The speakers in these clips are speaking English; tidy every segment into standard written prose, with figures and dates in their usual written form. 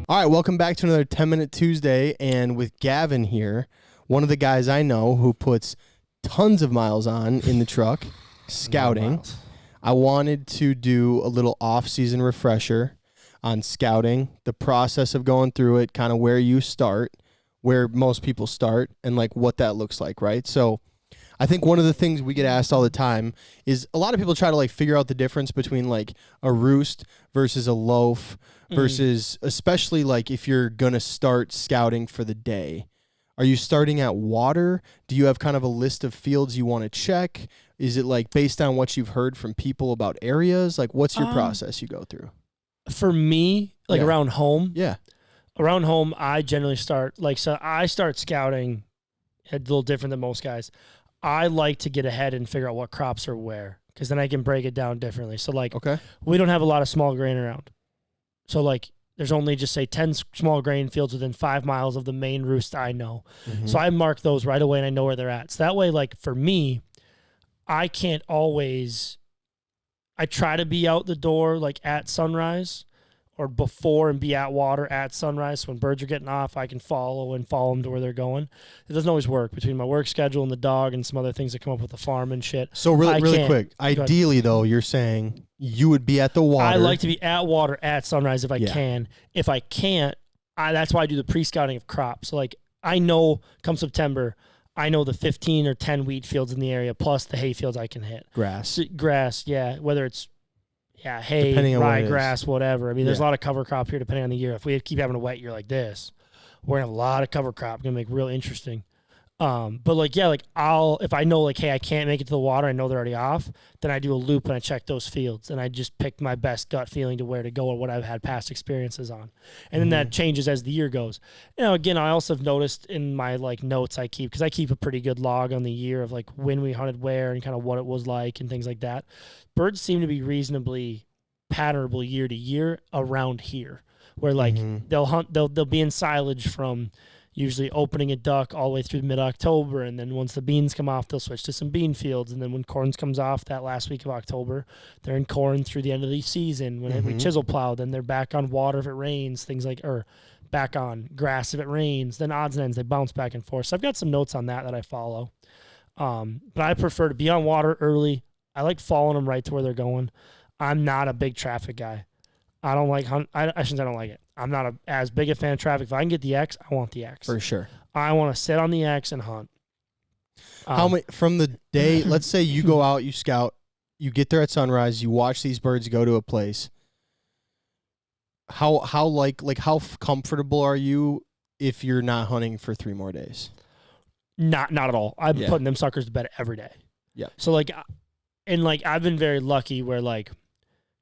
All right, welcome back to another 10-Minute Tuesday, and with Gavin here, one of the guys I know who puts tons of miles on in the truck, scouting. I wanted to do a little off-season refresher on scouting, the process of going through it, kind of where you start, where most people start, and like what that looks like, right? So I think one of the things we get asked all the time is a lot of people try to like figure out the difference between like a roost versus a loaf versus especially like if you're going to start scouting for the day. Are you starting at water? Do you have kind of a list of fields you want to check? Is it like based on what you've heard from people about areas? Like what's your process you go through? For me, like around home. Yeah. Around home, I generally start so I start scouting a little different than most guys. I like to get ahead and figure out what crops are where, because then I can break it down differently. So, like, we don't have a lot of small grain around. So, like, there's only just, say, 10 small grain fields within 5 miles of the main roost I know. Mm-hmm. So I mark those right away, and I know where they're at. So that way, like, for me, I can't always – I try to be out the door, like, at sunrise or before and be at water at sunrise. So when birds are getting off, I can follow them to where they're going. It doesn't always work between my work schedule and the dog and some other things that come up with the farm and shit. So really quick, ideally though, you're saying you would be at the water. I like to be at water at sunrise if I can. If I can't, that's why I do the pre-scouting of crops. So like I know come September, I know the 15 or 10 wheat fields in the area plus the hay fields I can hit. Grass, yeah. Whether it's hay, ryegrass, whatever. I mean, there's a lot of cover crop here depending on the year. If we keep having a wet year like this, we're going to have a lot of cover crop. Going to make real interesting. But like, if I know like, hey, I can't make it to the water, I know they're already off, then I do a loop and I check those fields and I just pick my best gut feeling to where to go or what I've had past experiences on. And then that changes as the year goes. You know, again, I also have noticed in my like notes I keep, because I keep a pretty good log on the year of like when we hunted where and kind of what it was like and things like that. Birds seem to be reasonably patternable year to year around here, where like they'll be in silage from usually opening a duck all the way through mid-October, and then once the beans come off, they'll switch to some bean fields, and then when corn comes off that last week of October, they're in corn through the end of the season. When we chisel plow, then they're back on water if it rains, or back on grass if it rains, then odds and ends, they bounce back and forth. So I've got some notes on that I follow. But I prefer to be on water early. I like following them right to where they're going. I'm not a big traffic guy. I don't like I don't like it. I'm not as big a fan of traffic. If I can get the X, I want the X. For sure. I want to sit on the X and hunt. How many from the day? Let's say you go out, you scout, you get there at sunrise, you watch these birds go to a place. How comfortable are you if you're not hunting for 3 more days? Not at all. I'm putting them suckers to bed every day. Yeah. So like, and like I've been very lucky where like.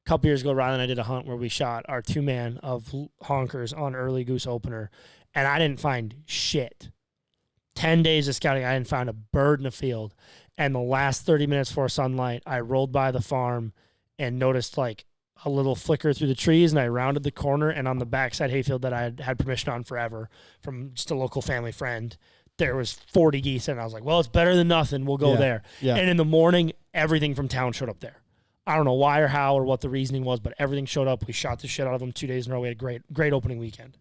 A couple years ago, Riley and I did a hunt where we shot our 2-man of honkers on early goose opener, and I didn't find shit. 10 days of scouting, I didn't find a bird in the field. And the last 30 minutes before sunlight, I rolled by the farm and noticed like a little flicker through the trees, and I rounded the corner, and on the backside hayfield that I had permission on forever from just a local family friend, there was 40 geese, and I was like, well, it's better than nothing. We'll go there. Yeah. And in the morning, everything from town showed up there. I don't know why or how or what the reasoning was, but everything showed up. We shot the shit out of them 2 days in a row. We had a great opening weekend.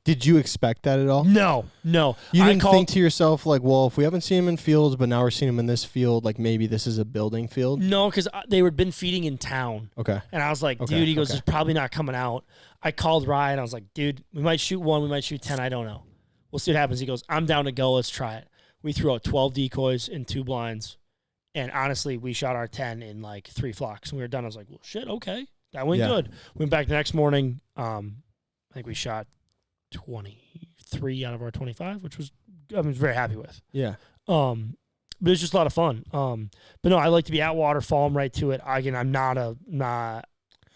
Did you expect that at all? No. You didn't think to yourself, like, well, if we haven't seen them in fields, but now we're seeing them in this field, like maybe this is a building field? No, because they had been feeding in town. Okay. And I was like, dude, he goes, it's probably not coming out. I called Ryan. I was like, dude, we might shoot 1, we might shoot 10. I don't know. We'll see what happens. He goes, I'm down to go. Let's try it. We threw out 12 decoys and 2 blinds. And honestly, we shot our 10 in like 3 flocks. And we were done. I was like, well, shit, okay. That went good. Went back the next morning. I think we shot 23 out of our 25, which I was very happy with. Yeah. But it was just a lot of fun. But no, I like to be at water, fall them right to it. Again, I'm not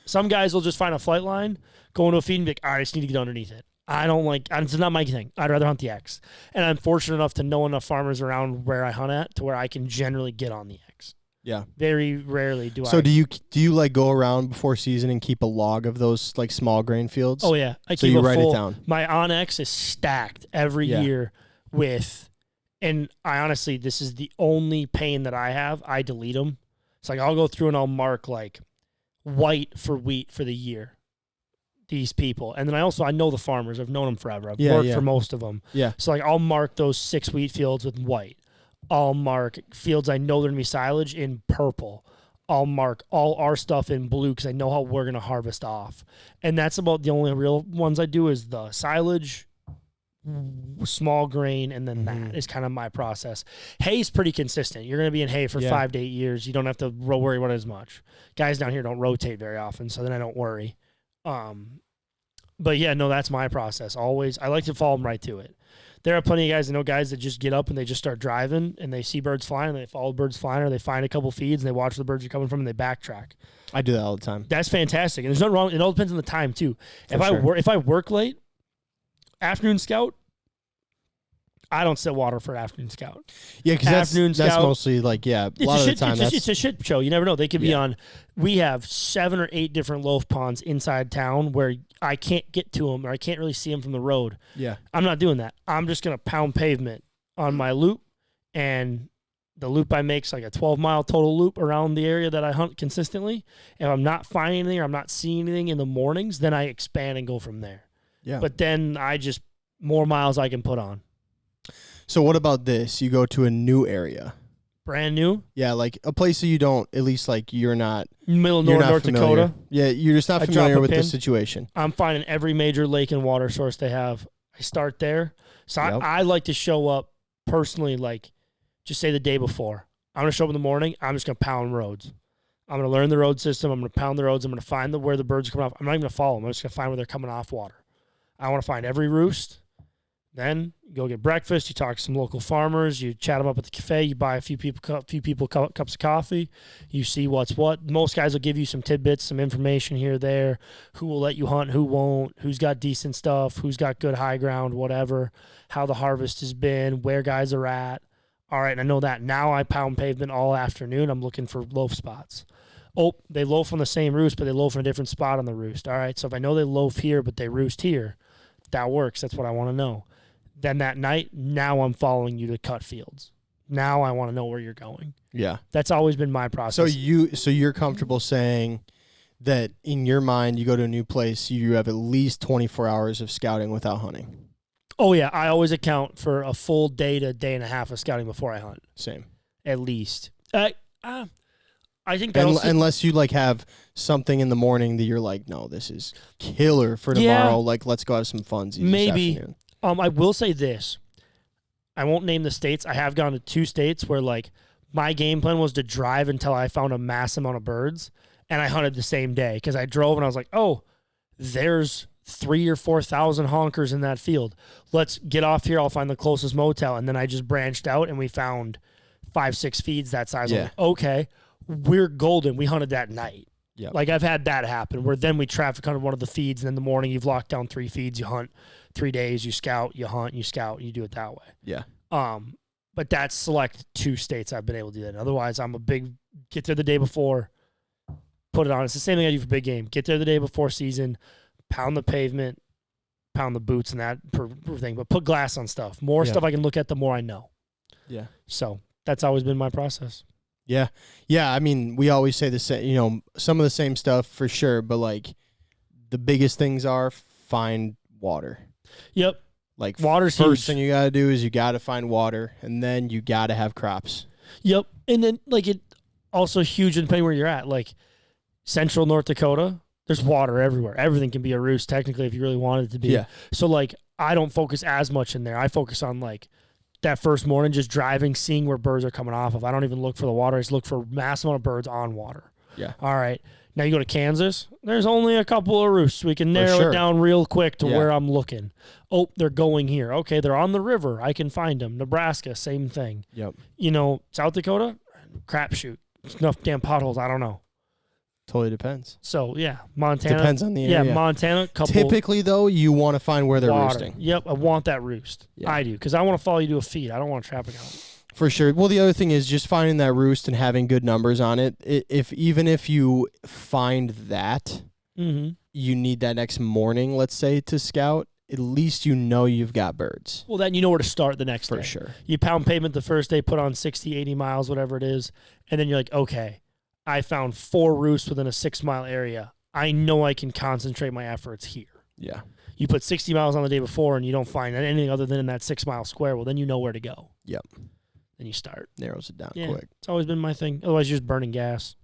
some guys will just find a flight line, go into a feed and be like, all right, I just need to get underneath it. It's not my thing. I'd rather hunt the X. And I'm fortunate enough to know enough farmers around where I hunt at to where I can generally get on the X. Yeah. Very rarely do I. So do you like go around before season and keep a log of those like small grain fields? Oh yeah. So you write it down. My on-X is stacked every year with, and I honestly, this is the only pain that I have. I delete them. It's like I'll go through and I'll mark like white for wheat for the year. these people. And then I know the farmers. I've known them forever. I've worked for most of them. Yeah. So like I'll mark those 6 wheat fields with white. I'll mark fields I know they're going to be silage in purple. I'll mark all our stuff in blue because I know how we're going to harvest off. And that's about the only real ones I do is the silage, small grain, and then that is kind of my process. Hay's pretty consistent. You're going to be in hay for 5 to 8 years. You don't have to worry about it as much. Guys down here don't rotate very often, so then I don't worry. But yeah, no, that's my process. Always, I like to follow them right to it. There are plenty of guys, I know guys that just get up and they just start driving and they see birds flying and they follow birds flying, or they find a couple feeds and they watch where the birds are coming from and they backtrack. I do that all the time. That's fantastic. And there's nothing wrong. It all depends on the time too. If I work late, afternoon scout, I don't set water for afternoon scout. Yeah, because that's mostly like, a lot of the time it's a shit show. You never know. They could be on. We have 7 or 8 different loaf ponds inside town where I can't get to them or I can't really see them from the road. Yeah. I'm not doing that. I'm just going to pound pavement on my loop, and the loop I make's like a 12-mile total loop around the area that I hunt consistently. If I'm not finding anything or I'm not seeing anything in the mornings, then I expand and go from there. Yeah. But then more miles I can put on. So what about this? You go to a new area. Brand new? Yeah, like a place that you don't, at least like you're not. North Dakota. Yeah, you're just not familiar with the situation. I'm finding every major lake and water source they have. I start there. So I like to show up personally, like just say the day before. I'm going to show up in the morning. I'm just going to pound roads. I'm going to learn the road system. I'm going to pound the roads. I'm going to find where the birds are coming off. I'm not even going to follow them. I'm just going to find where they're coming off water. I want to find every roost. Then you go get breakfast. You talk to some local farmers. You chat them up at the cafe. You buy a few people cups of coffee. You see what's what. Most guys will give you some tidbits, some information here or there. Who will let you hunt? Who won't? Who's got decent stuff? Who's got good high ground? Whatever. How the harvest has been. Where guys are at. All right, I know that. Now I pound pavement all afternoon. I'm looking for loaf spots. Oh, they loaf on the same roost, but they loaf in a different spot on the roost. All right, so if I know they loaf here, but they roost here, that works. That's what I want to know. Then that night, now I'm following you to cut fields. Now I want to know where you're going. Yeah. That's always been my process. So you're comfortable saying that in your mind, you go to a new place, you have at least 24 hours of scouting without hunting. Oh, yeah. I always account for a full day to day and a half of scouting before I hunt. Same. At least. I think unless you like have something in the morning that you're like, no, this is killer for tomorrow. Yeah. Like, let's go have some funsies maybe. This afternoon. I will say this. I won't name the states. I have gone to 2 states where, like, my game plan was to drive until I found a mass amount of birds, and I hunted the same day because I drove and I was like, oh, there's 3,000 or 4,000 honkers in that field. Let's get off here. I'll find the closest motel. And then I just branched out, and we found 5-6 feeds that size. Yeah. Like, okay, we're golden. We hunted that night. Yep. Like, I've had that happen where then we traffic hunted one of the feeds, and in the morning you've locked down 3 feeds, you hunt 3 days, you scout, you hunt, you scout, you do it that way. Yeah. But that's select 2 states I've been able to do that. Otherwise, I'm a big get there the day before, put it on. It's the same thing I do for big game. Get there the day before season, pound the pavement, pound the boots and that per thing, but put glass on stuff. More stuff I can look at, the more I know. Yeah. So that's always been my process. Yeah. Yeah. I mean, we always say the same, some of the same stuff for sure, but like the biggest things are find water. Yep. Like water's first huge. thing you got to do is you got to find water, and then you got to have crops. Yep. And then like it also huge depending where you're at. Like central North Dakota, there's water everywhere. Everything can be a roost technically if you really wanted it to be. Yeah. So like I don't focus as much in there. I focus on like that first morning, just driving, seeing where birds are coming off of. I don't even look for the water. I just look for mass amount of birds on water. Yeah. All right. Now you go to Kansas, there's only a couple of roosts. We can narrow it down real quick to where I'm looking. Oh, they're going here. Okay, they're on the river. I can find them. Nebraska, same thing. Yep. South Dakota, crapshoot. Enough damn potholes. I don't know. Totally depends. So, yeah, Montana. Depends on the area. Yeah, Montana, couple. Typically, though, you want to find where they're roosting. Yep, I want that roost. Yeah. I do, because I want to follow you to a feed. I don't want to trap account. For sure. Well, the other thing is just finding that roost and having good numbers on it. Even if you find that, you need that next morning, let's say, to scout, at least you've got birds. Well, then you know where to start the next day. For sure. You pound pavement the first day, put on 60, 80 miles, whatever it is, and then you're like, okay, I found 4 roosts within a 6-mile area. I know I can concentrate my efforts here. Yeah. You put 60 miles on the day before and you don't find anything other than in that 6 mile square. Well, then you know where to go. Yep. Then you start. Narrows it down Yeah, quick. it's always been my thing. Otherwise, you're just burning gas.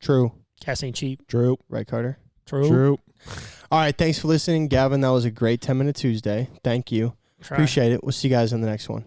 True. Gas ain't cheap. True. Right, Carter? True. All right. Thanks for listening, Gavin. That was a great 10-minute Tuesday. Thank you. Try. Appreciate it. We'll see you guys in the next one.